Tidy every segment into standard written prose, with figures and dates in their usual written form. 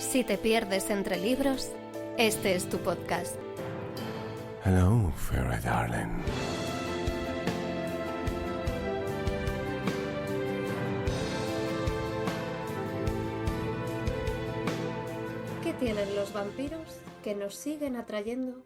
Si te pierdes entre libros, este es tu podcast. Hello, fairy darling. ¿Qué tienen los vampiros que nos siguen atrayendo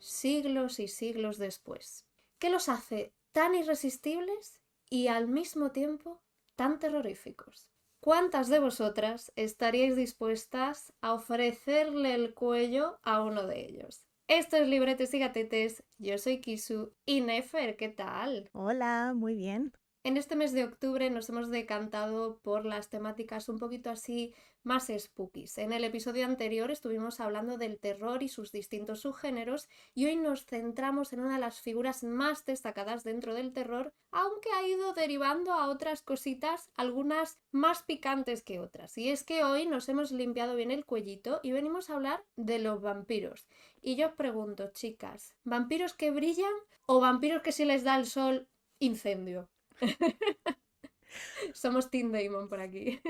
siglos y siglos después? ¿Qué los hace tan irresistibles y al mismo tiempo tan terroríficos? ¿Cuántas de vosotras estaríais dispuestas a ofrecerle el cuello a uno de ellos? Esto es Libretes y Gatetes, yo soy Kisu y Nefer, ¿qué tal? Hola, muy bien. En este mes de octubre nos hemos decantado por las temáticas un poquito así más spookies. En el episodio anterior estuvimos hablando del terror y sus distintos subgéneros y hoy nos centramos en una de las figuras más destacadas dentro del terror, aunque ha ido derivando a otras cositas, algunas más picantes que otras. Y es que hoy nos hemos limpiado bien el cuellito y venimos a hablar de los vampiros. Y yo os pregunto, chicas, ¿vampiros que brillan o vampiros que si les da el sol, incendio? Somos Team Damon por aquí.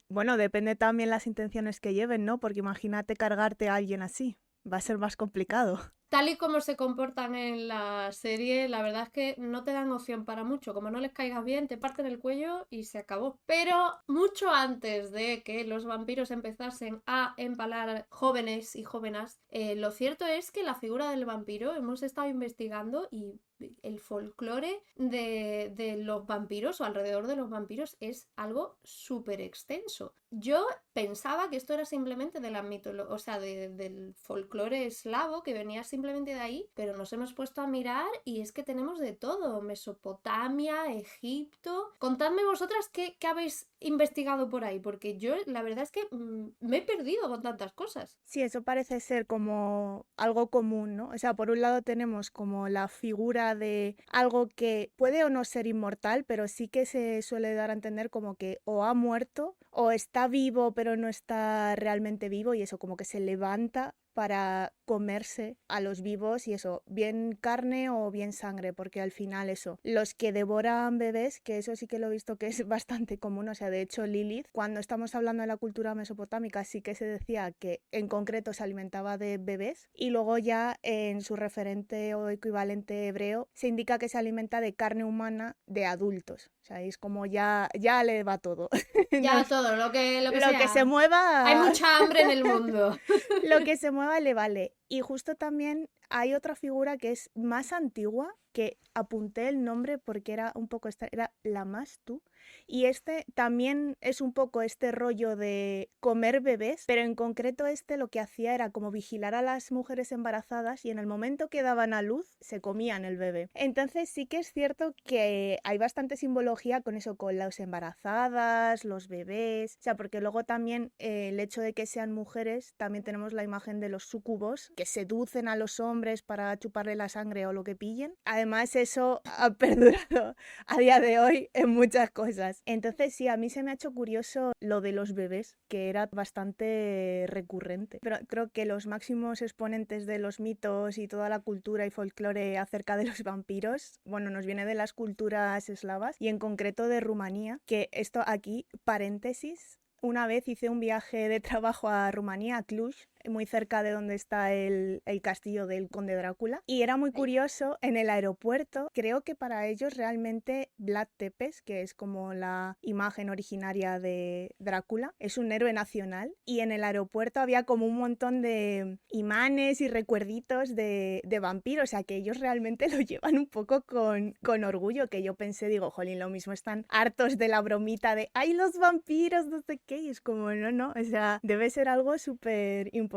Bueno, depende también las intenciones que lleven, ¿no? Porque imagínate cargarte a alguien así. Va a ser más complicado. Tal y como se comportan en la serie, la verdad es que no te dan opción para mucho. Como no les caigas bien, te parten el cuello y se acabó. Pero mucho antes de que los vampiros empezasen a empalar jóvenes y jóvenes, lo cierto es que la figura del vampiro hemos estado investigando y el folclore de los vampiros o alrededor de los vampiros es algo súper extenso. Yo pensaba que esto era simplemente de la mitología, o sea, del folclore eslavo, que venía simplemente de ahí, pero nos hemos puesto a mirar y es que tenemos de todo: Mesopotamia, Egipto. Contadme vosotras qué habéis investigado por ahí, porque yo la verdad es que me he perdido con tantas cosas. Sí, eso parece ser como algo común, ¿no? O sea, por un lado tenemos como la figura de algo que puede o no ser inmortal, pero sí que se suele dar a entender como que o ha muerto o está vivo pero no está realmente vivo, y eso como que se levanta para comerse a los vivos, y eso, bien carne o bien sangre, porque al final eso, los que devoran bebés, que eso sí que lo he visto que es bastante común, o sea, de hecho Lilith, cuando estamos hablando de la cultura mesopotámica, sí que se decía que en concreto se alimentaba de bebés, y luego ya en su referente o equivalente hebreo se indica que se alimenta de carne humana de adultos, o sea, es como ya le va todo. Ya No, todo, lo que lo sea. que se mueva. Hay mucha hambre en el mundo. Lo que se mueva le vale. Y justo también hay otra figura que es más antigua, que apunté el nombre porque era un poco era Lamashtu, y este también es un poco este rollo de comer bebés, pero en concreto este lo que hacía era como vigilar a las mujeres embarazadas y en el momento que daban a luz se comían el bebé. Entonces sí que es cierto que hay bastante simbología con eso, con las embarazadas, los bebés, o sea, porque luego también el hecho de que sean mujeres, también tenemos la imagen de los súcubos que seducen a los hombres para chuparle la sangre o lo que pillen. Además, eso ha perdurado a día de hoy en muchas cosas. Entonces, sí, a mí se me ha hecho curioso lo de los bebés, que era bastante recurrente. Pero creo que los máximos exponentes de los mitos y toda la cultura y folclore acerca de los vampiros, bueno, nos viene de las culturas eslavas y en concreto de Rumanía, que esto aquí, paréntesis, una vez hice un viaje de trabajo a Rumanía, a Cluj, muy cerca de donde está el castillo del conde Drácula, y era muy curioso, en el aeropuerto, creo que para ellos realmente Vlad Tepes, que es como la imagen originaria de Drácula, es un héroe nacional, y en el aeropuerto había como un montón de imanes y recuerditos de vampiros, o sea que ellos realmente lo llevan un poco con orgullo, que yo pensé, digo, jolín, lo mismo están hartos de la bromita de ¡ay, los vampiros! No sé qué, y es como, no, o sea, debe ser algo súper importante.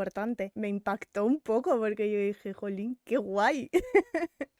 Me impactó un poco porque yo dije, jolín, qué guay.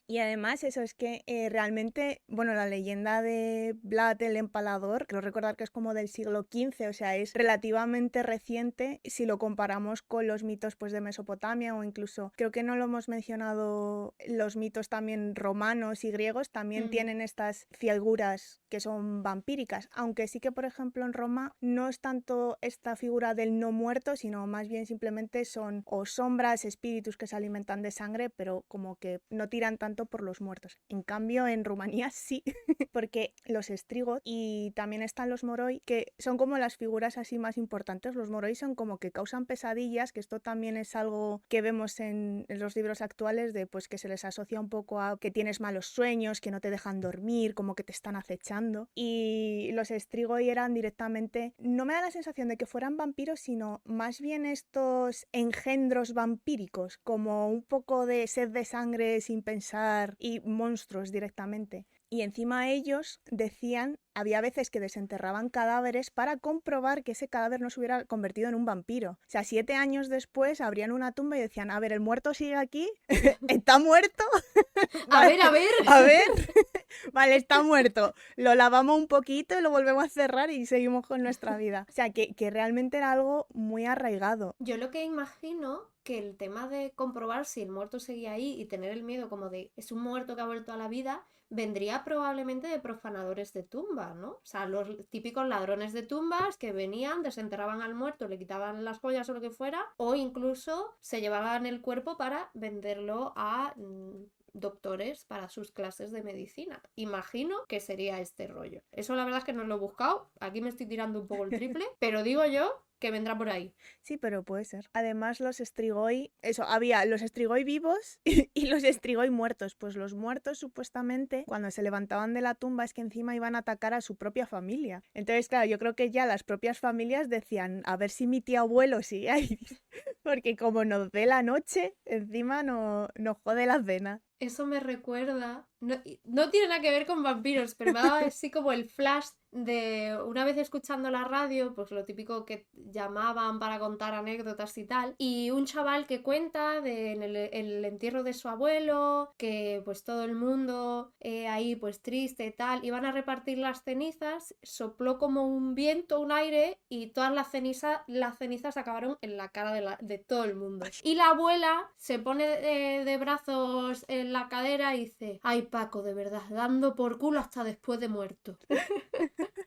Y además eso es que realmente, bueno, la leyenda de Vlad el Empalador, creo recordar que es como del siglo XV, o sea, es relativamente reciente si lo comparamos con los mitos pues de Mesopotamia, o incluso, creo que no lo hemos mencionado, los mitos también romanos y griegos también tienen estas figuras que son vampíricas, aunque sí que, por ejemplo, en Roma no es tanto esta figura del no muerto, sino más bien simplemente son o sombras, espíritus que se alimentan de sangre, pero como que no tiran tanto tanto por los muertos. En cambio, en Rumanía sí, porque los estrigos y también están los moroi, que son como las figuras así más importantes. Los moroi son como que causan pesadillas, que esto también es algo que vemos en los libros actuales, de pues que se les asocia un poco a que tienes malos sueños, que no te dejan dormir, como que te están acechando. Y los estrigoi eran directamente, no me da la sensación de que fueran vampiros, sino más bien estos engendros vampíricos, como un poco de sed de sangre sin pensar y monstruos directamente. Y encima ellos decían, había veces que desenterraban cadáveres para comprobar que ese cadáver no se hubiera convertido en un vampiro. O sea, 7 años después abrían una tumba y decían, a ver, ¿el muerto sigue aquí? ¿Está muerto? A ver, a ver. A ver. Vale, está muerto. Lo lavamos un poquito y lo volvemos a cerrar y seguimos con nuestra vida. O sea, que realmente era algo muy arraigado. Yo lo que imagino que el tema de comprobar si el muerto seguía ahí y tener el miedo como de es un muerto que ha vuelto a la vida, vendría probablemente de profanadores de tumba, ¿no? O sea, los típicos ladrones de tumbas que venían, desenterraban al muerto, le quitaban las joyas o lo que fuera, o incluso se llevaban el cuerpo para venderlo a doctores para sus clases de medicina. Imagino que sería este rollo. Eso la verdad es que no lo he buscado, aquí me estoy tirando un poco el triple, pero digo yo que vendrá por ahí. Sí, pero puede ser. Además, los estrigoi, eso, había los estrigoi vivos y los estrigoi muertos. Pues los muertos, supuestamente, cuando se levantaban de la tumba, es que encima iban a atacar a su propia familia. Entonces, claro, yo creo que ya las propias familias decían, a ver si mi tío abuelo sigue ahí. Porque como nos dé la noche, encima nos jode la cena. Eso me recuerda, no tiene nada que ver con vampiros, pero me ha dado así como el flash de una vez escuchando la radio, pues lo típico que llamaban para contar anécdotas y tal, y un chaval que cuenta de en el entierro de su abuelo, que pues todo el mundo ahí pues triste y tal, iban a repartir las cenizas, sopló como un viento, un aire, y todas las cenizas acabaron en la cara de todo el mundo. Y la abuela se pone de brazos en la cadera y dice, ay Paco, de verdad, dando por culo hasta después de muerto.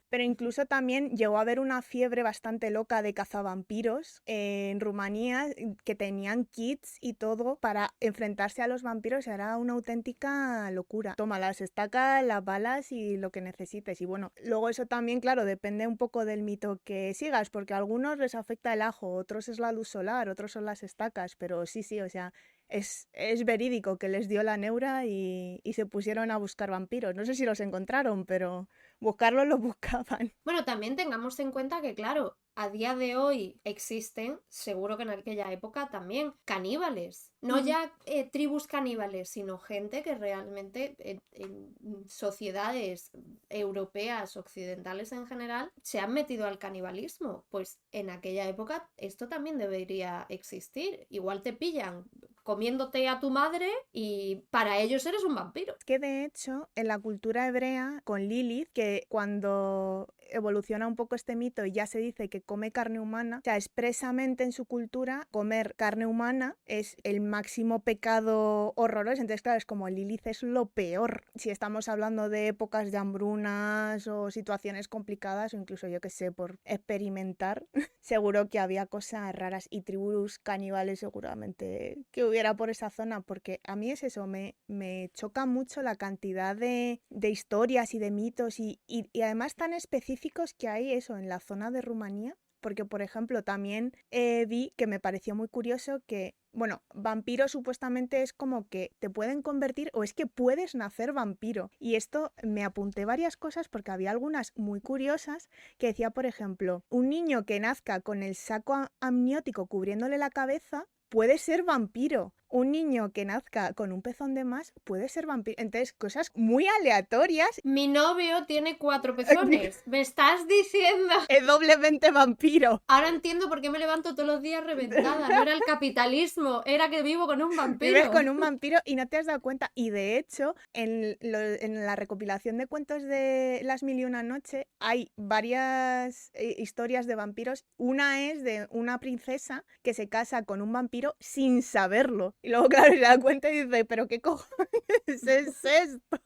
Pero incluso también llegó a haber una fiebre bastante loca de cazavampiros en Rumanía, que tenían kits y todo para enfrentarse a los vampiros. Era una auténtica locura. Toma las estacas, las balas y lo que necesites. Y bueno, luego eso también, claro, depende un poco del mito que sigas, porque a algunos les afecta el ajo, otros es la luz solar, otros son las estacas, pero sí, o sea, es verídico que les dio la neura y se pusieron a buscar vampiros. No sé si los encontraron, pero buscarlos los buscaban. Bueno, también tengamos en cuenta que, claro, a día de hoy existen, seguro que en aquella época también, caníbales. No ya tribus caníbales, sino gente que realmente en sociedades europeas, occidentales en general, se han metido al canibalismo. Pues en aquella época esto también debería existir. Igual te pillan comiéndote a tu madre y para ellos eres un vampiro. Que de hecho, en la cultura hebrea, con Lilith, que cuando evoluciona un poco este mito y ya se dice que come carne humana, o sea, expresamente en su cultura, comer carne humana es el máximo pecado horroroso. Entonces, claro, es como Lilith es lo peor. Si estamos hablando de épocas de hambrunas o situaciones complicadas, o incluso, yo que sé, por experimentar, seguro que había cosas raras y tribus caníbales seguramente que hubiera por esa zona, porque a mí es eso, me choca mucho la cantidad de historias y de mitos y además tan específicos que hay eso en la zona de Rumanía, porque por ejemplo también vi que me pareció muy curioso que, bueno, vampiro supuestamente es como que te pueden convertir o es que puedes nacer vampiro, y esto me apunté varias cosas porque había algunas muy curiosas que decía, por ejemplo, un niño que nazca con el saco amniótico cubriéndole la cabeza puede ser vampiro. Un niño que nazca con un pezón de más puede ser vampiro. Entonces, cosas muy aleatorias. Mi novio tiene 4 pezones. ¿Me estás diciendo? Es doblemente vampiro. Ahora entiendo por qué me levanto todos los días reventada. No era el capitalismo, era que vivo con un vampiro. Vives con un vampiro y no te has dado cuenta. Y de hecho, en la recopilación de cuentos de Las Mil y Una Noche hay varias historias de vampiros. Una es de una princesa que se casa con un vampiro sin saberlo. Y luego, claro, se da cuenta y dice, ¿pero qué cojones es esto?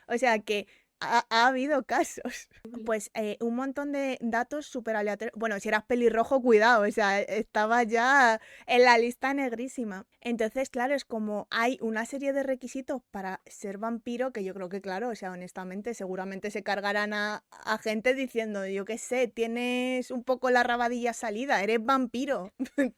O sea que ha habido casos. Pues un montón de datos súper aleatorios. Bueno, si eras pelirrojo, cuidado, o sea, estaba ya en la lista negrísima. Entonces, claro, es como hay una serie de requisitos para ser vampiro que yo creo que, claro, o sea, honestamente, seguramente se cargarán a gente diciendo, yo qué sé, tienes un poco la rabadilla salida, eres vampiro.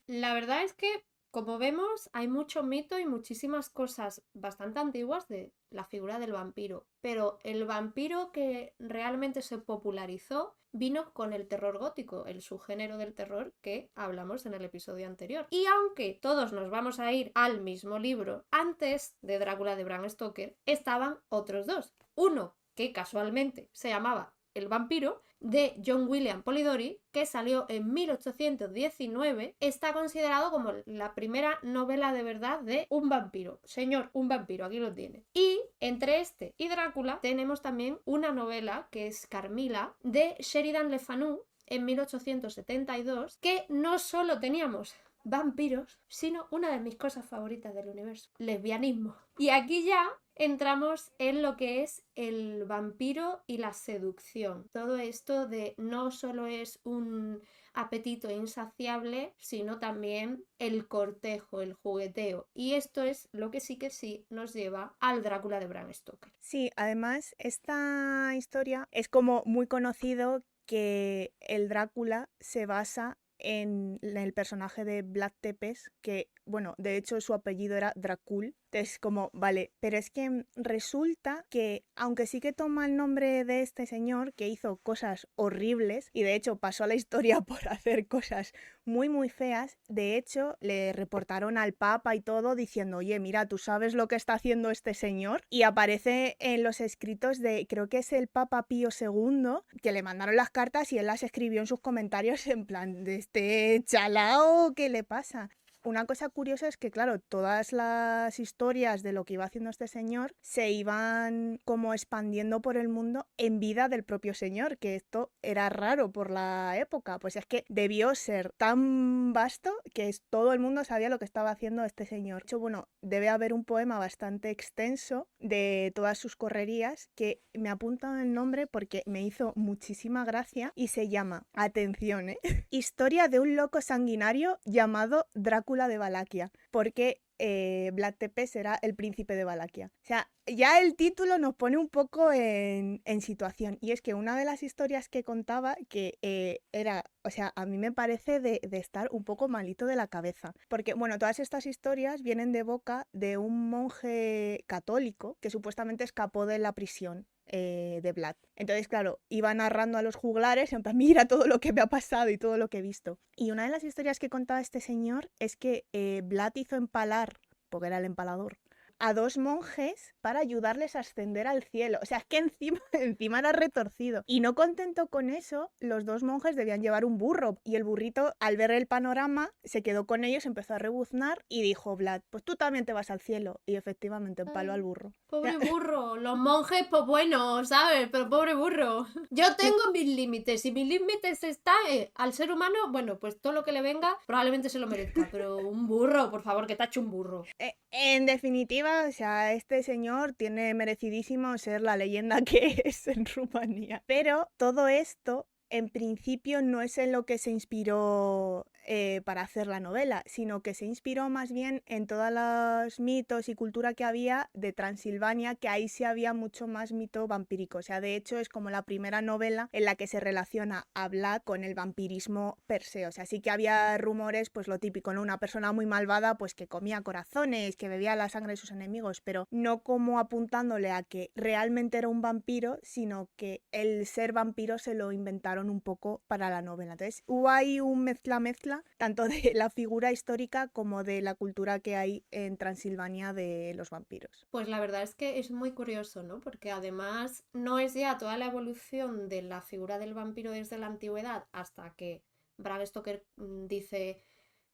La verdad es que, como vemos, hay mucho mito y muchísimas cosas bastante antiguas de la figura del vampiro, pero el vampiro que realmente se popularizó vino con el terror gótico, el subgénero del terror que hablamos en el episodio anterior. Y aunque todos nos vamos a ir al mismo libro, antes de Drácula de Bram Stoker estaban otros dos. Uno que casualmente se llamaba El vampiro, de John William Polidori, que salió en 1819, está considerado como la primera novela de verdad de un vampiro. Señor, un vampiro, aquí lo tiene. Y entre este y Drácula tenemos también una novela que es Carmila, de Sheridan Le Fanu, en 1872, que no solo teníamos vampiros, sino una de mis cosas favoritas del universo, lesbianismo. Y aquí ya entramos en lo que es el vampiro y la seducción. Todo esto de no solo es un apetito insaciable, sino también el cortejo, el jugueteo. Y esto es lo que sí nos lleva al Drácula de Bram Stoker. Sí, además, esta historia es como muy conocido que el Drácula se basa en el personaje de Vlad Tepes, que, bueno, de hecho su apellido era Dracul. Entonces, como, vale, pero es que resulta que, aunque sí que toma el nombre de este señor, que hizo cosas horribles, y de hecho pasó a la historia por hacer cosas muy, muy feas, de hecho, le reportaron al Papa y todo diciendo, oye, mira, ¿tú sabes lo que está haciendo este señor? Y aparece en los escritos de, creo que es el Papa Pío II, que le mandaron las cartas y él las escribió en sus comentarios en plan, de este chalao, ¿qué le pasa? Una cosa curiosa es que, claro, todas las historias de lo que iba haciendo este señor se iban como expandiendo por el mundo en vida del propio señor, que esto era raro por la época. Pues es que debió ser tan vasto que todo el mundo sabía lo que estaba haciendo este señor. De hecho, bueno, debe haber un poema bastante extenso de todas sus correrías que me apuntan el nombre porque me hizo muchísima gracia y se llama, atención, Historia de un loco sanguinario llamado Drácula de Valaquia, porque Vlad Tepes era el príncipe de Valaquia. O sea, ya el título nos pone un poco en situación. Y es que una de las historias que contaba, que era, o sea, a mí me parece de estar un poco malito de la cabeza. Porque, bueno, todas estas historias vienen de boca de un monje católico que supuestamente escapó de la prisión de Vlad. Entonces, claro, iba narrando a los juglares, en plan, mira todo lo que me ha pasado y todo lo que he visto. Y una de las historias que contaba este señor es que Vlad hizo empalar, porque era el empalador, a dos monjes para ayudarles a ascender al cielo. O sea, es que encima era retorcido. Y no contento con eso, los dos monjes debían llevar un burro. Y el burrito, al ver el panorama, se quedó con ellos, empezó a rebuznar y dijo Vlad, pues tú también te vas al cielo. Y efectivamente empaló al burro. Pobre burro, los monjes, pues bueno, ¿sabes? Pero pobre burro. Yo tengo mis límites y mis límites está al ser humano, bueno, pues todo lo que le venga probablemente se lo merezca, pero un burro, por favor, que tache un burro. En definitiva, o sea, este señor tiene merecidísimo ser la leyenda que es en Rumanía. Pero todo esto, en principio, no es en lo que se inspiró para hacer la novela, sino que se inspiró más bien en todos los mitos y cultura que había de Transilvania, que ahí sí había mucho más mito vampírico. O sea, de hecho es como la primera novela en la que se relaciona a Vlad con el vampirismo per se. O sea, sí que había rumores, pues lo típico, ¿no? Una persona muy malvada, pues que comía corazones, que bebía la sangre de sus enemigos, pero no como apuntándole a que realmente era un vampiro, sino que el ser vampiro se lo inventaron un poco para la novela. Entonces hubo ahí un mezcla tanto de la figura histórica como de la cultura que hay en Transilvania de los vampiros. Pues la verdad es que es muy curioso, ¿no? Porque además no es ya toda la evolución de la figura del vampiro desde la antigüedad hasta que Bram Stoker dice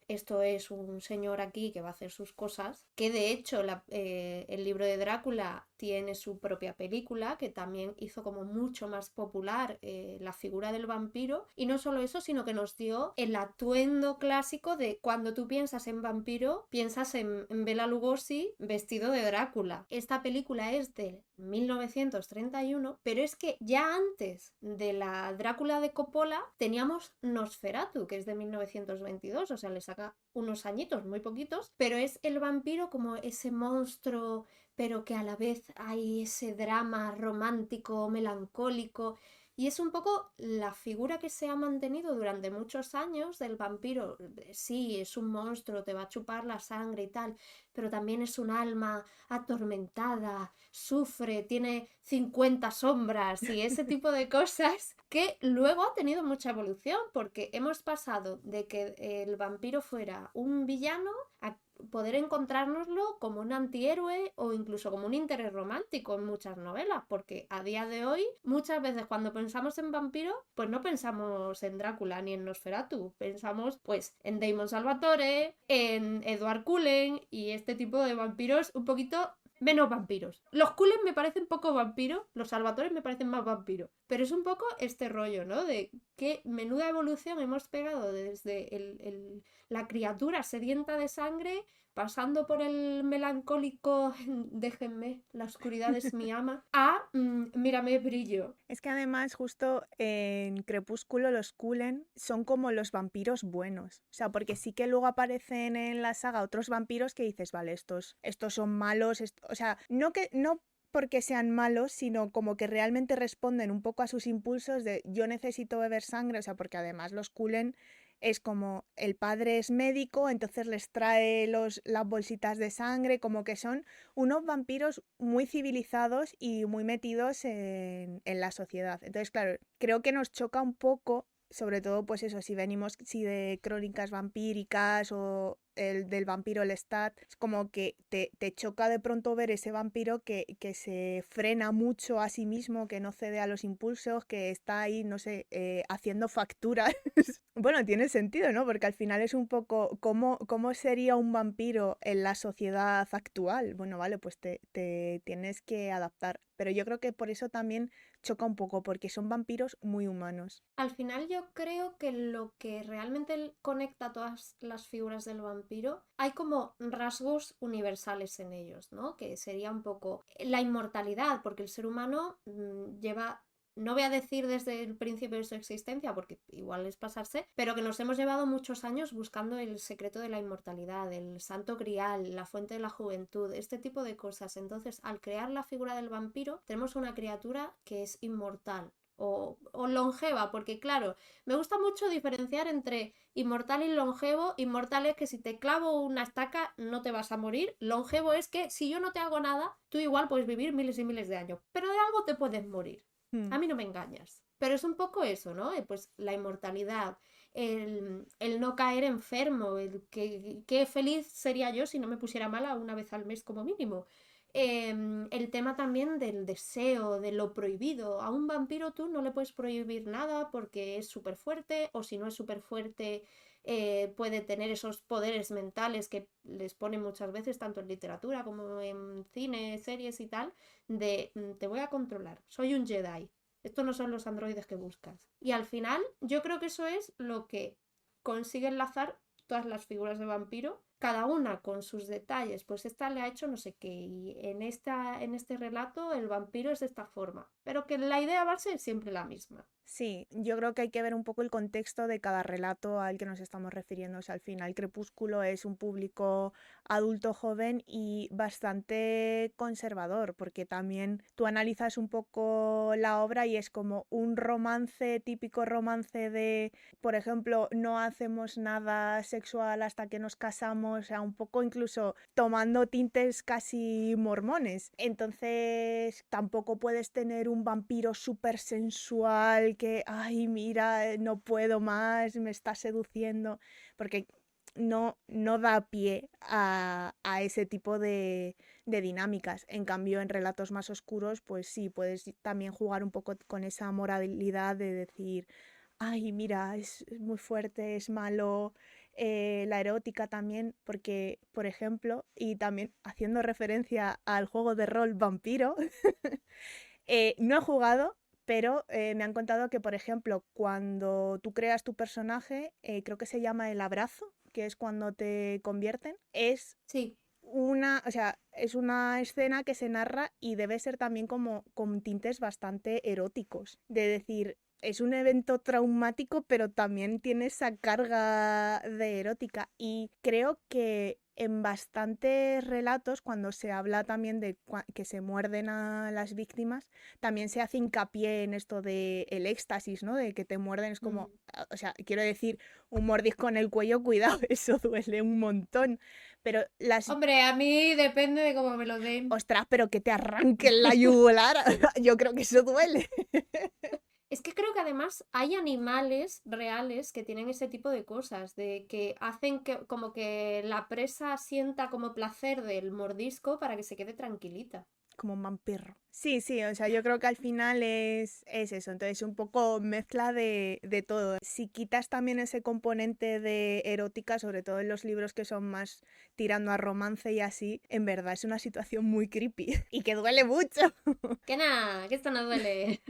esto es un señor aquí que va a hacer sus cosas, que de hecho el libro de Drácula tiene su propia película que también hizo como mucho más popular la figura del vampiro, y no solo eso, sino que nos dio el atuendo clásico de cuando tú piensas en vampiro, piensas en Bela Lugosi vestido de Drácula. Esta película es de 1931, pero es que ya antes de la Drácula de Coppola teníamos Nosferatu, que es de 1922, o sea, le saca unos añitos, muy poquitos, pero es el vampiro como ese monstruo, pero que a la vez hay ese drama romántico, melancólico. Y es un poco la figura que se ha mantenido durante muchos años del vampiro. Sí, es un monstruo, te va a chupar la sangre y tal, pero también es un alma atormentada, sufre, tiene 50 sombras y ese tipo de cosas que luego ha tenido mucha evolución porque hemos pasado de que el vampiro fuera un villano a poder encontrárnoslo como un antihéroe o incluso como un interés romántico en muchas novelas, porque a día de hoy muchas veces cuando pensamos en vampiro pues no pensamos en Drácula ni en Nosferatu, pensamos pues en Damon Salvatore, en Edward Cullen y este tipo de vampiros un poquito menos vampiros. Los Cullen me parecen poco vampiros, los Salvatores me parecen más vampiros, pero es un poco este rollo, ¿no? De qué menuda evolución hemos pegado desde la criatura sedienta de sangre, pasando por el melancólico, déjenme, la oscuridad es mi ama, a mírame brillo. Es que además justo en Crepúsculo los Cullen son como los vampiros buenos. O sea, porque sí que luego aparecen en la saga otros vampiros que dices, vale, estos son malos. O sea, no porque sean malos, sino como que realmente responden un poco a sus impulsos de yo necesito beber sangre. O sea, porque además los Cullen es como el padre es médico, entonces les trae las bolsitas de sangre, como que son unos vampiros muy civilizados y muy metidos en la sociedad. Entonces, claro, creo que nos choca un poco, sobre todo pues eso, si de crónicas vampíricas o el del vampiro Lestat, es como que te choca de pronto ver ese vampiro que se frena mucho a sí mismo, que no cede a los impulsos, que está ahí, no sé, haciendo facturas. Bueno, tiene sentido, ¿no? Porque al final es un poco cómo sería un vampiro en la sociedad actual. Bueno, vale, pues te tienes que adaptar. Pero yo creo que por eso también choca un poco, porque son vampiros muy humanos. Al final yo creo que lo que realmente conecta a todas las figuras del vampiro, hay como rasgos universales en ellos, ¿no? Que sería un poco la inmortalidad, porque el ser humano lleva, no voy a decir desde el principio de su existencia, porque igual es pasarse, pero que nos hemos llevado muchos años buscando el secreto de la inmortalidad, el santo grial, la fuente de la juventud, este tipo de cosas. Entonces, al crear la figura del vampiro, tenemos una criatura que es inmortal. O longeva, porque claro, me gusta mucho diferenciar entre inmortal y longevo. Inmortal es que si te clavo una estaca no te vas a morir. Longevo es que si yo no te hago nada, tú igual puedes vivir miles y miles de años, pero de algo te puedes morir. A mí no me engañas. Pero es un poco eso, ¿no? Pues la inmortalidad, el no caer enfermo, el que qué feliz sería yo si no me pusiera mala una vez al mes como mínimo. El tema también del deseo, de lo prohibido. A un vampiro tú no le puedes prohibir nada porque es súper fuerte, o si no es súper fuerte, puede tener esos poderes mentales que les ponen muchas veces, tanto en literatura como en cine, series y tal, de te voy a controlar, soy un Jedi. Estos no son los androides que buscas. Y al final, yo creo que eso es lo que consigue enlazar todas las figuras de vampiro, cada una con sus detalles. Pues esta le ha hecho no sé qué, y en este relato el vampiro es de esta forma, pero que la idea base es siempre la misma. Sí, yo creo que hay que ver un poco el contexto de cada relato al que nos estamos refiriendo. O sea, al final Crepúsculo es un público adulto joven y bastante conservador, porque también tú analizas un poco la obra y es como un romance, típico romance de, por ejemplo, no hacemos nada sexual hasta que nos casamos, o sea, un poco incluso tomando tintes casi mormones. Entonces, tampoco puedes tener un vampiro súper sensual que, ay, mira, no puedo más, me está seduciendo, porque no da pie a ese tipo de dinámicas. En cambio, en relatos más oscuros, pues sí, puedes también jugar un poco con esa moralidad de decir, ay, mira, es muy fuerte, es malo, la erótica también, porque, por ejemplo, y también haciendo referencia al juego de rol Vampiro, no he jugado, pero me han contado que, por ejemplo, cuando tú creas tu personaje, creo que se llama el abrazo, que es cuando te convierten, Sí. o sea, es una escena que se narra y debe ser también como con tintes bastante eróticos. De decir, es un evento traumático, pero también tiene esa carga de erótica. Y creo que en bastantes relatos, cuando se habla también de que se muerden a las víctimas, también se hace hincapié en esto de el éxtasis, ¿no? De que te muerden, es como, o sea, quiero decir, un mordisco en el cuello, cuidado, eso duele un montón. Pero Hombre, a mí depende de cómo me lo den. ostras, pero que te arranquen la yugular, yo creo que eso duele. Es que creo que además hay animales reales que tienen ese tipo de cosas, de que hacen que como que la presa sienta como placer del mordisco para que se quede tranquilita. Como un vampiro. Sí, sí, o sea, yo creo que al final es eso, entonces un poco mezcla de todo. Si quitas también ese componente de erótica, sobre todo en los libros que son más tirando a romance y así, en verdad es una situación muy creepy y que duele mucho. Que nada, que esto no duele.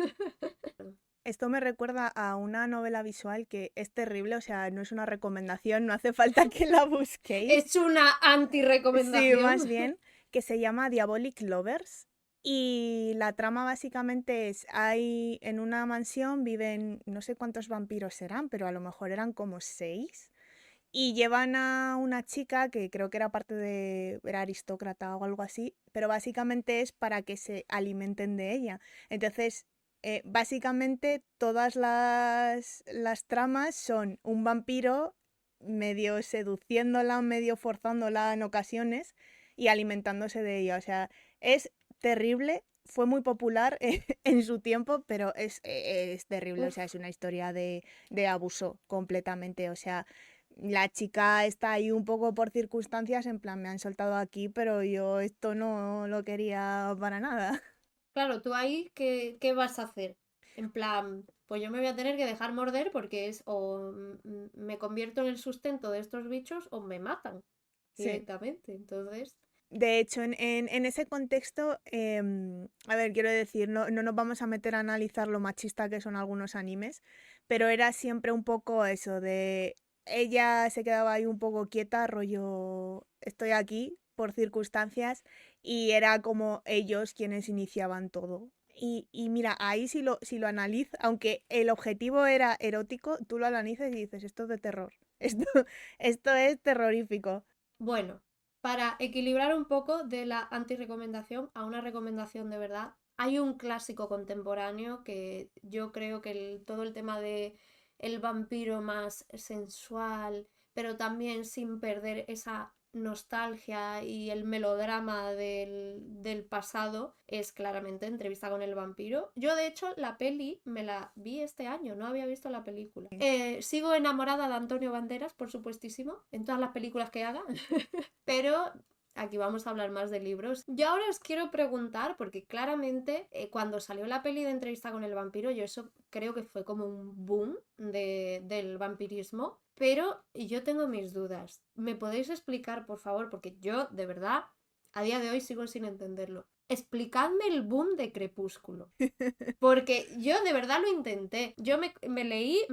Esto me recuerda a una novela visual que es terrible, o sea, no es una recomendación, no hace falta que la busquéis. Es una Sí, más anti-recomendación. bien, que se llama Diabolic Lovers. Y la trama básicamente es, hay en una mansión viven, no sé cuántos vampiros serán, pero a lo mejor eran como 6. Y llevan a una chica que creo que era parte de, era aristócrata o algo así, pero básicamente es para que se alimenten de ella. Entonces, básicamente todas las tramas son un vampiro medio seduciéndola, medio forzándola en ocasiones y alimentándose de ella. O sea, es terrible, fue muy popular en su tiempo, pero es terrible. O sea, Uf. es una historia de abuso completamente. O sea, la chica está ahí un poco por circunstancias, en plan, me han soltado aquí, pero yo esto no lo quería para nada. Claro, tú ahí, ¿qué vas a hacer? En plan, pues yo me voy a tener que dejar morder porque es o me convierto en el sustento de estos bichos o me matan Sí. directamente. Entonces, De hecho, en ese contexto, a ver, quiero decir, no nos vamos a meter a analizar lo machista que son algunos animes, pero era siempre un poco eso de ella se quedaba ahí un poco quieta, rollo, estoy aquí por circunstancias, y era como ellos quienes iniciaban todo. Y mira, ahí si lo analizas, aunque el objetivo era erótico, tú lo analizas y dices, esto es de terror, esto, esto es terrorífico. bueno, para equilibrar un poco de la anti-recomendación a una recomendación de verdad, hay un clásico contemporáneo que yo creo que todo el tema de el vampiro más sensual, pero también sin perder esa nostalgia y el melodrama del pasado, es claramente Entrevista con el vampiro. Yo, de hecho, la peli me la vi este año, no había visto la película. Sigo enamorada de Antonio Banderas, por supuestísimo, en todas las películas que haga, pero aquí vamos a hablar más de libros. Yo ahora os quiero preguntar, porque claramente cuando salió la peli de Entrevista con el vampiro, yo eso creo que fue como un boom del vampirismo, pero yo tengo mis dudas. ¿Me podéis explicar, por favor? Porque yo, de verdad, a día de hoy sigo sin entenderlo. Explicadme el boom de Crepúsculo. Porque yo de verdad lo intenté. Yo me leí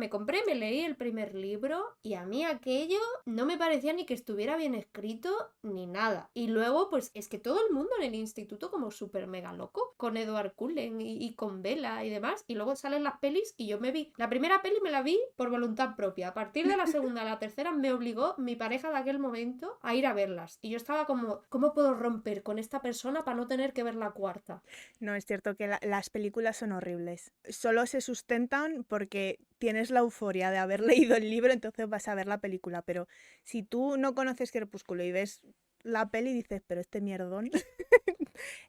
el primer libro y a mí aquello no me parecía ni que estuviera bien escrito ni nada. Y luego, pues es que todo el mundo en el instituto como súper mega loco con Edward Cullen y con Bella y demás. Y luego salen las pelis y yo me vi. La primera peli me la vi por voluntad propia. A partir de la segunda a la tercera me obligó mi pareja de aquel momento a ir a verlas. Y yo estaba como, ¿cómo puedo romper con esta persona para no tener que ver la cuarta? No, es cierto que las películas son horribles. Solo se sustentan porque tienes la euforia de haber leído el libro, entonces vas a ver la película. Pero si tú no conoces Crepúsculo y ves la peli, dices, pero este mierdón,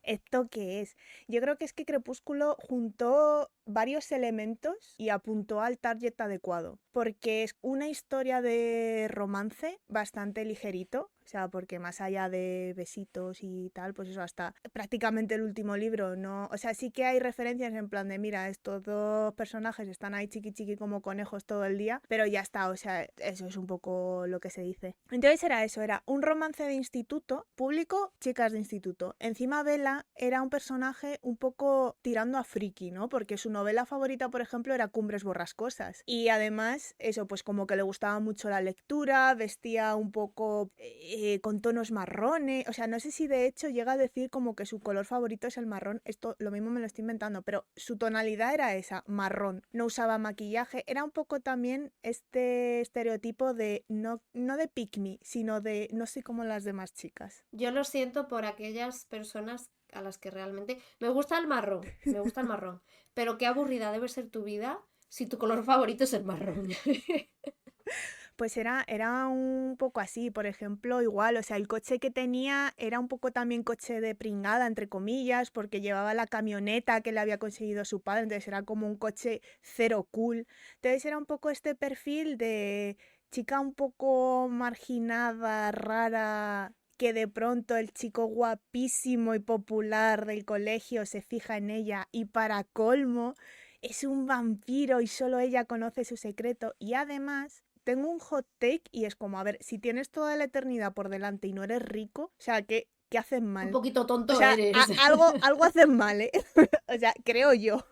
¿esto qué es? Yo creo que es que Crepúsculo juntó varios elementos y apuntó al target adecuado, porque es una historia de romance bastante ligerito, o sea, porque más allá de besitos y tal, pues eso, hasta prácticamente el último libro, no, o sea, sí que hay referencias en plan de, mira, estos dos personajes están ahí chiqui chiqui como conejos todo el día, pero ya está, o sea, eso es un poco lo que se dice. Entonces era eso, era un romance de instituto, público, chicas de instituto. Encima Bella era un personaje un poco tirando a friki, ¿no? Porque su novela favorita, por ejemplo, era Cumbres Borrascosas. Y además, eso, pues como que le gustaba mucho la lectura, vestía un poco con tonos marrones. O sea, no sé si de hecho llega a decir como que su color favorito es el marrón. Esto lo mismo me lo estoy inventando, pero su tonalidad era esa, marrón. No usaba maquillaje. Era un poco también este estereotipo de no de pick me, sino de no soy como las demás chicas. Yo lo siento por aquellas personas a las que realmente... me gusta el marrón, pero qué aburrida debe ser tu vida si tu color favorito es el marrón. Pues era un poco así, por ejemplo, igual, o sea, el coche que tenía era un poco también coche de pringada, entre comillas, porque llevaba la camioneta que le había conseguido su padre, entonces era como un coche cero cool. Entonces era un poco este perfil de chica un poco marginada, rara, que de pronto el chico guapísimo y popular del colegio se fija en ella y para colmo es un vampiro y solo ella conoce su secreto y además tengo un hot take y es como, a ver, si tienes toda la eternidad por delante y no eres rico, o sea, ¿qué haces Un mal? poquito O tonto sea, eres. algo haces mal, ¿eh? O sea, creo yo.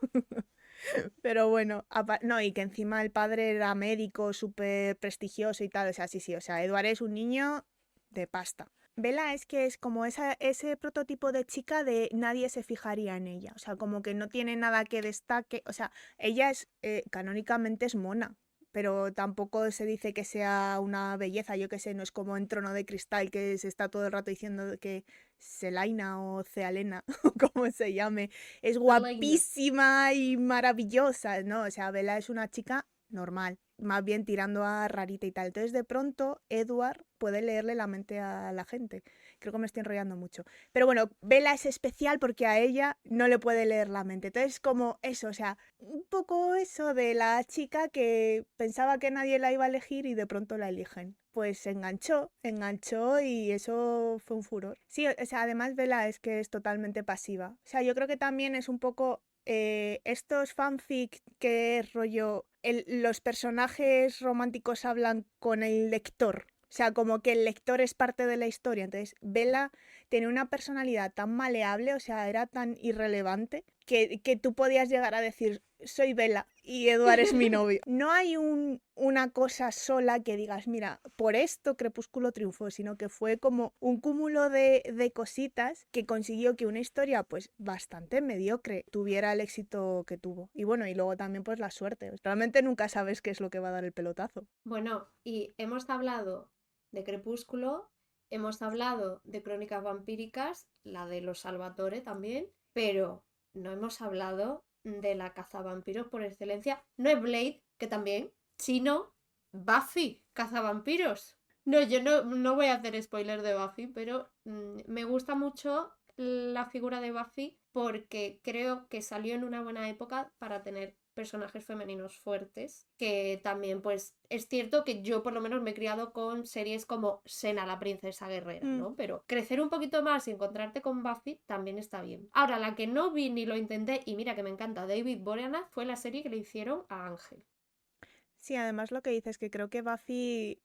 Pero bueno, no, y que encima el padre era médico, súper prestigioso y tal, o sea, sí, o sea, Edward es un niño de pasta. Bella es que es como ese prototipo de chica de nadie se fijaría en ella, o sea, como que no tiene nada que destaque, o sea, ella es, canónicamente es mona, pero tampoco se dice que sea una belleza, yo qué sé, no es como en Trono de Cristal que se está todo el rato diciendo que Celaina o Cealena, o como se llame, es Selena. guapísima y maravillosa, ¿no? O sea, Bella es una chica normal, más bien tirando a rarita y tal. Entonces, de pronto, Edward puede leerle la mente a la gente. Creo que me estoy enrollando mucho. Pero bueno, Bella es especial porque a ella no le puede leer la mente. Entonces, como eso, o sea, un poco eso de la chica que pensaba que nadie la iba a elegir y de pronto la eligen. Pues se enganchó y eso fue un furor. Sí, o sea, además Bella es que es totalmente pasiva. O sea, yo creo que también es un poco estos fanfic que es rollo, los personajes románticos hablan con el lector. O sea, como que el lector es parte de la historia. Entonces, Bella tenía una personalidad tan maleable, o sea, era tan irrelevante, que tú podías llegar a decir, soy Bella y Edward es mi novio. No hay una cosa sola que digas, mira, por esto Crepúsculo triunfó, sino que fue como un cúmulo de cositas que consiguió que una historia pues bastante mediocre tuviera el éxito que tuvo. Y bueno, y luego también pues la suerte. Realmente nunca sabes qué es lo que va a dar el pelotazo. Bueno, y hemos hablado de Crepúsculo, hemos hablado de Crónicas Vampíricas, la de los Salvatore también, pero no hemos hablado de la cazavampiros por excelencia. No es Blade, que también, sino Buffy, cazavampiros. No, yo no voy a hacer spoiler de Buffy, pero me gusta mucho la figura de Buffy porque creo que salió en una buena época para tener personajes femeninos fuertes, que también pues es cierto que yo por lo menos me he criado con series como Senna la princesa guerrera, Mm. ¿no? Pero crecer un poquito más y encontrarte con Buffy también está bien. Ahora, la que no vi ni lo intenté, y mira que me encanta, David Boreanaz, fue la serie que le hicieron a Ángel. Sí, además lo que dices, que creo que Buffy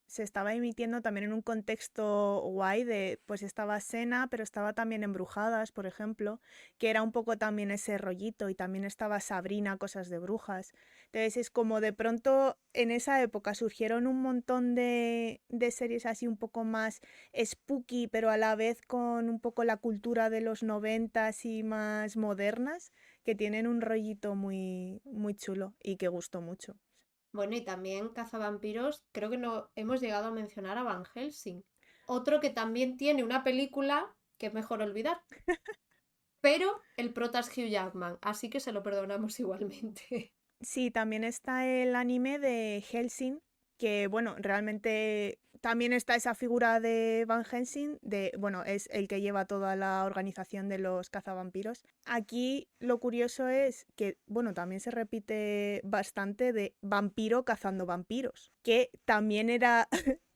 se estaba emitiendo también en un contexto guay de, pues estaba Xena, pero estaba también Embrujadas, por ejemplo, que era un poco también ese rollito, y también estaba Sabrina, cosas de brujas. Entonces es como de pronto en esa época surgieron un montón de series así un poco más spooky, pero a la vez con un poco la cultura de los noventas y más modernas, que tienen un rollito muy, muy chulo y que gustó mucho. Bueno, y también cazavampiros, creo que no hemos llegado a mencionar a Van Helsing. Otro que también tiene una película que es mejor olvidar, pero el prota es Hugh Jackman, así que se lo perdonamos igualmente. Sí, también está el anime de Hellsing, que bueno, realmente también está esa figura de Van Helsing, es el que lleva toda la organización de los cazavampiros. Aquí lo curioso es que, bueno, también se repite bastante de vampiro cazando vampiros, que también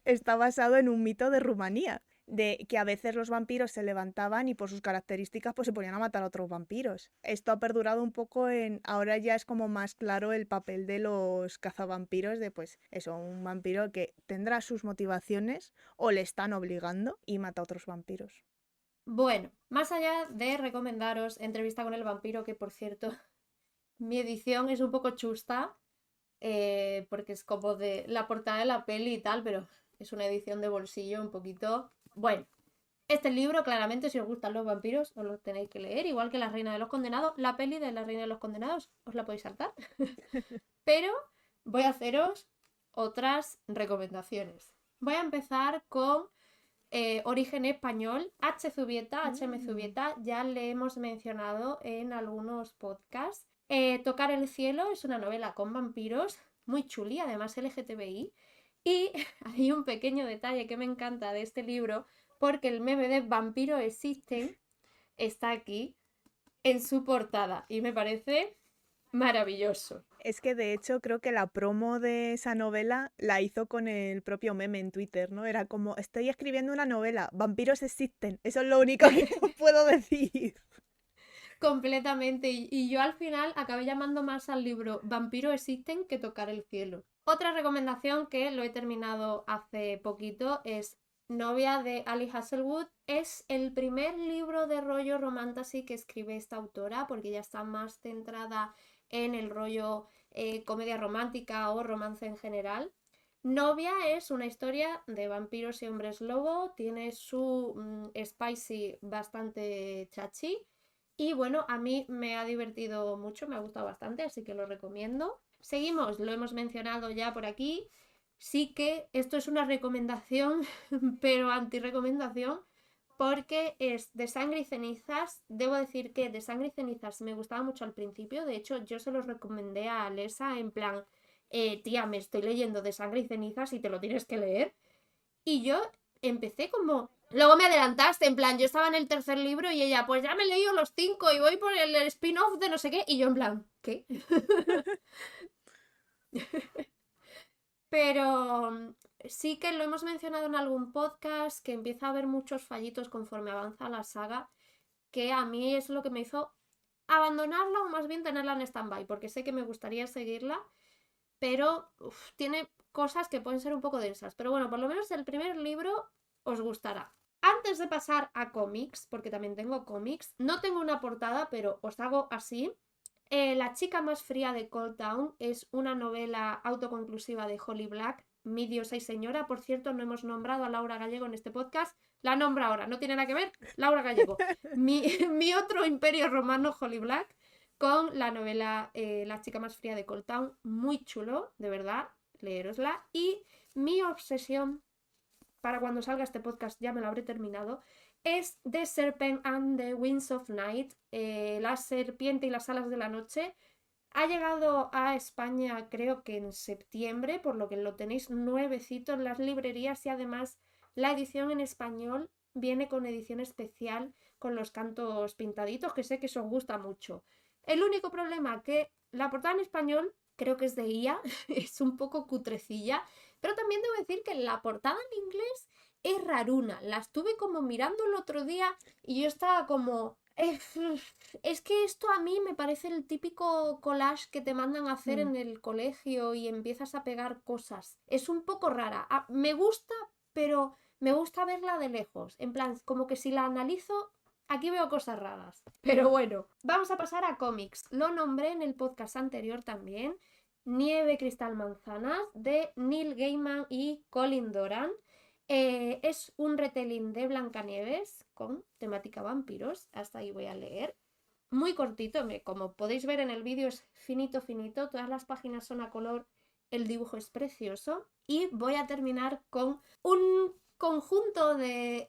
está basado en un mito de Rumanía, de que a veces los vampiros se levantaban y por sus características pues se ponían a matar a otros vampiros. Esto ha perdurado un poco ahora ya es como más claro el papel de los cazavampiros, de pues eso, un vampiro que tendrá sus motivaciones o le están obligando y mata a otros vampiros. Bueno, más allá de recomendaros Entrevista con el vampiro, que por cierto, mi edición es un poco chusta, porque es como de la portada de la peli y tal, pero es una edición de bolsillo un poquito... Bueno, este libro, claramente, si os gustan los vampiros, os lo tenéis que leer, igual que La Reina de los Condenados. La peli de La Reina de los Condenados os la podéis saltar. Pero voy a haceros otras recomendaciones. Voy a empezar con origen español. H.M. Zubieta, ya le hemos mencionado en algunos podcasts. Tocar el cielo es una novela con vampiros, muy chuli, además LGTBI. Y hay un pequeño detalle que me encanta de este libro, porque el meme de Vampiro Existen está aquí en su portada y me parece maravilloso. Es que de hecho creo que la promo de esa novela la hizo con el propio meme en Twitter, ¿no? Era como, estoy escribiendo una novela, vampiros existen, eso es lo único que puedo decir. Completamente. Y yo al final acabé llamando más al libro Vampiro Existen que Tocar el cielo. Otra recomendación que lo he terminado hace poquito es Novia de Ali Hazelwood. Es el primer libro de rollo romantasy que escribe esta autora, porque ya está más centrada en el rollo comedia romántica o romance en general. Novia es una historia de vampiros y hombres lobo, tiene su spicy bastante chachi y bueno, a mí me ha divertido mucho, me ha gustado bastante, así que lo recomiendo. Seguimos, lo hemos mencionado ya por aquí, sí que esto es una recomendación, pero anti-recomendación, porque es de Sangre y Cenizas. Debo decir que de Sangre y Cenizas me gustaba mucho al principio, de hecho yo se los recomendé a Alesa en plan, tía, me estoy leyendo de Sangre y Cenizas y te lo tienes que leer. Y yo empecé como... Luego me adelantaste, en plan, yo estaba en el tercer libro y ella, pues ya me he leído los 5 y voy por el spin-off de no sé qué. Y yo en plan, ¿qué? Pero sí que lo hemos mencionado en algún podcast, que empieza a haber muchos fallitos conforme avanza la saga, que a mí es lo que me hizo abandonarla o más bien tenerla en stand-by, porque sé que me gustaría seguirla, pero tiene cosas que pueden ser un poco densas. Pero bueno, por lo menos el primer libro os gustará. Antes de pasar a cómics, porque también tengo cómics, no tengo una portada, pero os hago así. La chica más fría de Cold Town es una novela autoconclusiva de Holly Black, mi diosa y señora. Por cierto, no hemos nombrado a Laura Gallego en este podcast. La nombro ahora, no tiene nada que ver. Laura Gallego. mi otro imperio romano, Holly Black, con la novela La chica más fría de Cold Town. Muy chulo, de verdad, leerosla. Y mi obsesión, para cuando salga este podcast ya me lo habré terminado, es The Serpent and the Wings of Night, La serpiente y las alas de la noche. Ha llegado a España creo que en septiembre, por lo que lo tenéis nuevecito en las librerías, y además la edición en español viene con edición especial con los cantos pintaditos, que sé que eso os gusta mucho. El único problema que la portada en español creo que es de IA, es un poco cutrecilla, pero también debo decir que la portada en inglés es raruna. La estuve como mirando el otro día y yo estaba como... Es que esto a mí me parece el típico collage que te mandan a hacer en el colegio y empiezas a pegar cosas. Es un poco rara. Me gusta, pero me gusta verla de lejos. En plan, como que si la analizo, aquí veo cosas raras. Pero bueno, vamos a pasar a cómics. Lo nombré en el podcast anterior también. Nieve, Cristal, Manzanas, de Neil Gaiman y Colin Doran. Es un retelling de Blancanieves con temática vampiros. Hasta ahí voy a leer. Muy cortito, como podéis ver en el vídeo es finito, finito. Todas las páginas son a color, el dibujo es precioso. Y voy a terminar con un conjunto de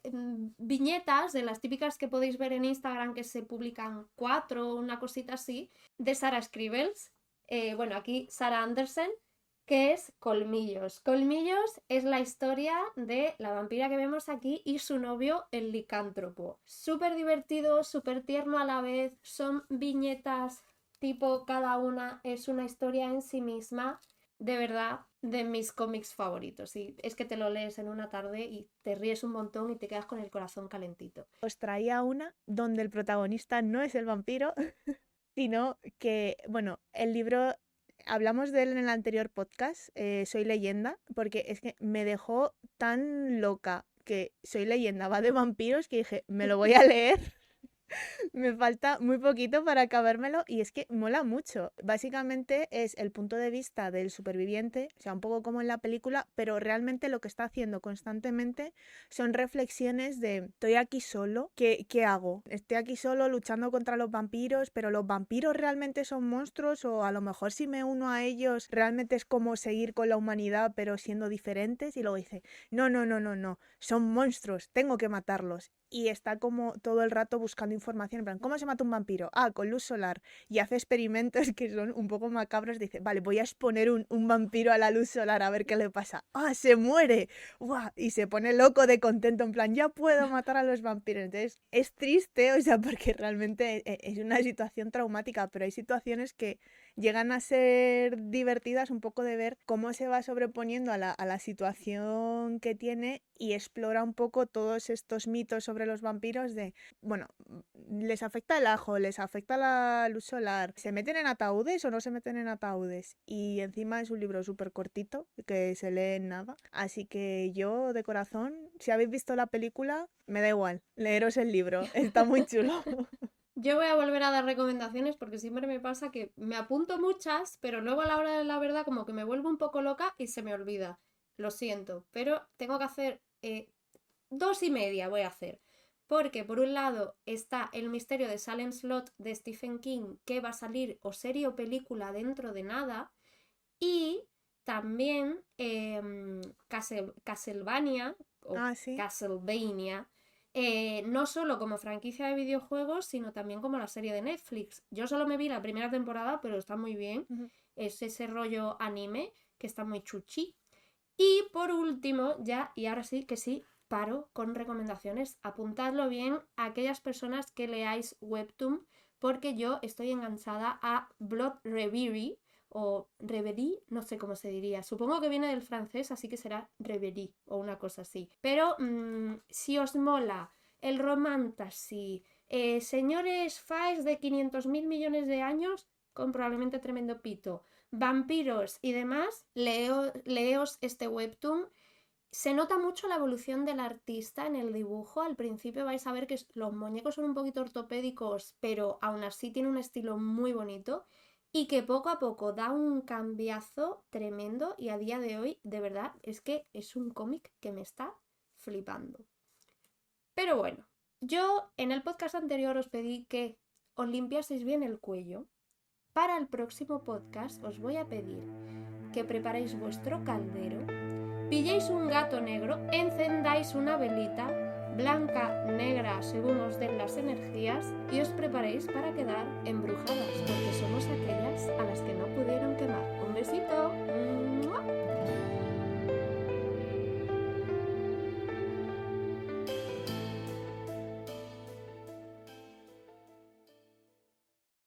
viñetas, de las típicas que podéis ver en Instagram, que se publican 4 o una cosita así, de Sarah Scribbles. Bueno, aquí Sarah Andersen, que es Colmillos. Colmillos es la historia de la vampira que vemos aquí y su novio, el licántropo. Súper divertido, súper tierno a la vez, son viñetas tipo cada una es una historia en sí misma. De verdad, de mis cómics favoritos. Y es que te lo lees en una tarde y te ríes un montón y te quedas con el corazón calentito. Os traía una donde el protagonista no es el vampiro, sino que, bueno, el libro, hablamos de él en el anterior podcast, Soy Leyenda, porque es que me dejó tan loca que Soy Leyenda va de vampiros que dije, me lo voy a leer. Me falta muy poquito para acabármelo y es que mola mucho. Básicamente es el punto de vista del superviviente, o sea, un poco como en la película, pero realmente lo que está haciendo constantemente son reflexiones de estoy aquí solo, ¿qué hago? Estoy aquí solo luchando contra los vampiros, pero los vampiros realmente son monstruos o a lo mejor si me uno a ellos realmente es como seguir con la humanidad pero siendo diferentes y luego dice, no, son monstruos, tengo que matarlos. Y está como todo el rato buscando información, en plan, ¿cómo se mata un vampiro? Ah, con luz solar. Y hace experimentos que son un poco macabros. Dice, vale, voy a exponer un vampiro a la luz solar a ver qué le pasa. ¡Ah, se muere! ¡Uah! Y se pone loco de contento, en plan, ya puedo matar a los vampiros. Entonces, es triste, o sea, porque realmente es una situación traumática, pero hay situaciones que llegan a ser divertidas un poco de ver cómo se va sobreponiendo a la situación que tiene y explora un poco todos estos mitos sobre los vampiros de, bueno, les afecta el ajo, les afecta la luz solar, ¿se meten en ataúdes o no se meten en ataúdes? Y encima es un libro súper cortito que se lee en nada, así que yo de corazón, si habéis visto la película, me da igual, leeros el libro, está muy chulo. Yo voy a volver a dar recomendaciones porque siempre me pasa que me apunto muchas, pero luego a la hora de la verdad como que me vuelvo un poco loca y se me olvida. Lo siento, pero tengo que hacer 2 y media voy a hacer. Porque por un lado está El misterio de Salem Slot de Stephen King, que va a salir o serie o película dentro de nada. Y también Castlevania o Ah, sí. Castlevania, no solo como franquicia de videojuegos, sino también como la serie de Netflix. Yo solo me vi la primera temporada, pero está muy bien. Ujú. Es ese rollo anime que está muy chuchi. Y por último, ya, y ahora sí que sí, paro con recomendaciones. Apuntadlo bien a aquellas personas que leáis Webtoon, porque yo estoy enganchada a Blood Reverie o Reverie, no sé cómo se diría. Supongo que viene del francés, así que será Reverie o una cosa así. Pero si os mola el romantasy, señores Fais de 500.000 millones de años, con probablemente tremendo pito, vampiros y demás, leos este webtoon. Se nota mucho la evolución del artista en el dibujo. Al principio vais a ver que los muñecos son un poquito ortopédicos, pero aún así tiene un estilo muy bonito y que poco a poco da un cambiazo tremendo y a día de hoy, de verdad, es que es un cómic que me está flipando. Pero bueno, yo en el podcast anterior os pedí que os limpiaseis bien el cuello. Para el próximo podcast os voy a pedir que preparéis vuestro caldero, pilléis un gato negro, encendáis una velita, blanca, negra, según os den las energías, y os preparéis para quedar embrujadas, porque somos aquellas a las que no pudieron quemar. Un besito.